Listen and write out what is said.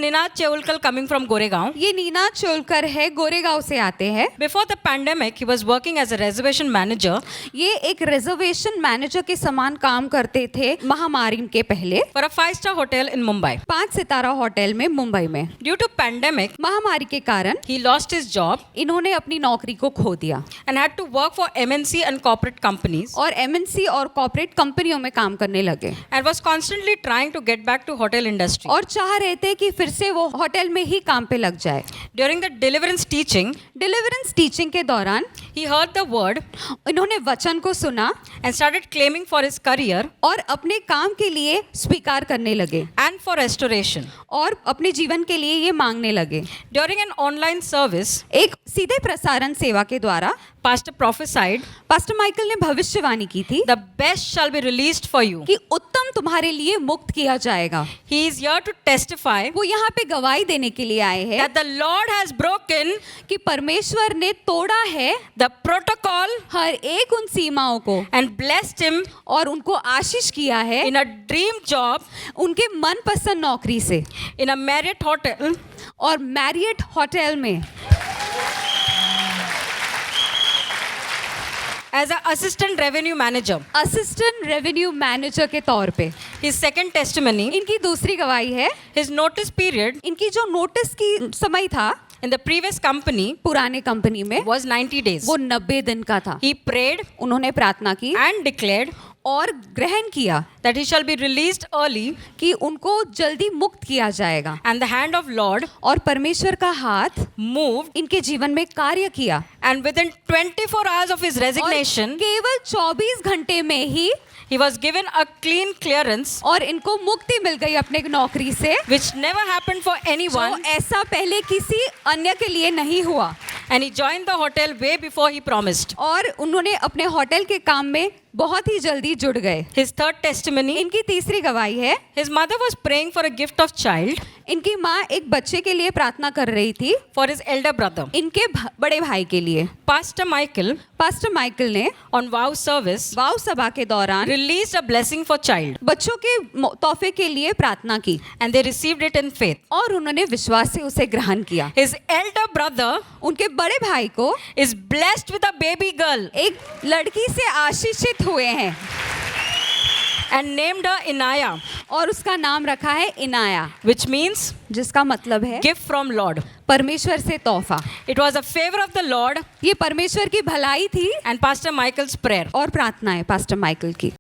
Ninad Cheulkar coming from Goregaon. ये नीना चोलकर है, गोरेगांव से आते हैं। Before the pandemic, he was working as a reservation manager ये एक रिजर्वेशन मैनेजर के समान काम करते थे महामारी के पहले for a 5-star hotel in Mumbai. 5 Sitara hotel में मुंबई में। Due to pandemic, महामारी के कारण he lost his job इन्होंने अपनी नौकरी को खो दिया and had to work for MNC and corporate companies और एमएनसी और कॉर्पोरेट कंपनियों में काम करने लगे and was constantly trying to get back to hotel industry. और चाह रहे थे कि फिर से वो होटल में ही काम पे लग जाए। During the deliverance teaching, deliverance teaching के दौरान he heard the word इन्होंने वचन को सुना and started claiming for his career और अपने काम के लिए स्वीकार करने लगे and for restoration. और अपने जीवन के लिए ये मांगने लगे। During an online service, एक सीधे प्रसारण सेवा के द्वारा Pastor prophesied, पास्टर माइकल ने भविष्यवाणी की थी "The best shall be released for you." कि उत्तम तुम्हारे लिए मुक्त किया जाएगा। He is here to testify वो यहाँ पे गवाही देने के लिए आए हैं that the Lord has broken कि परमेश्वर ने तोड़ा है the protocol हर एक उन सीमाओं को and blessed him और उनको आशीष किया है in a dream job उनके मनपसंद नौकरी से in a Marriott hotel और मैरियट होटल में as an assistant revenue manager. Assistant revenue manager के तौर पे। His second testimony, इनकी दूसरी गवाही है his notice period इनकी जो नोटिस की समय था in the previous company पुराने कंपनी में was 90 days. वो 90 दिन का था। He prayed उन्होंने प्रार्थना की and declared और ग्रहण किया that he shall be released early कि उनको जल्दी मुक्त किया जाएगा and the hand of Lord और परमेश्वर का हाथ moved इनके जीवन में कार्य किया and within 24 hours of his और resignation केवल 24 घंटे में ही he was given a clean clearance और इनको मुक्ति मिल गई अपने नौकरी से which never happened for जो anyone ऐसा पहले किसी अन्य के लिए नहीं हुआ and he joined the hotel way before he promised. और उन्होंने अपने होटल के काम में बहुत ही जल्दी जुड़ गए। His third testimony, इनकी तीसरी गवाही है his mother was praying for a gift of child इनकी माँ एक बच्चे के लिए प्रार्थना कर रही थी for his elder brother. इनके बड़े भाई के लिए। Pastor Michael पास्टर माइकल ने on vow service वाव सभा के दौरान released a blessing for child बच्चों के तोहफे के लिए प्रार्थना की and they received it in faith. और उन्होंने विश्वास से उसे ग्रहण किया। His elder brother उनके बड़े भाई को is blessed with a baby girl एक लड़की से आशीषित हुए हैं and named her Inaya, और उसका नाम रखा है इनाया which means जिसका मतलब है gift from Lord. परमेश्वर से तोहफा। It was a favor of the Lord ये परमेश्वर की भलाई थी and Pastor Michael's prayer. और प्रार्थना है पास्टर माइकल की।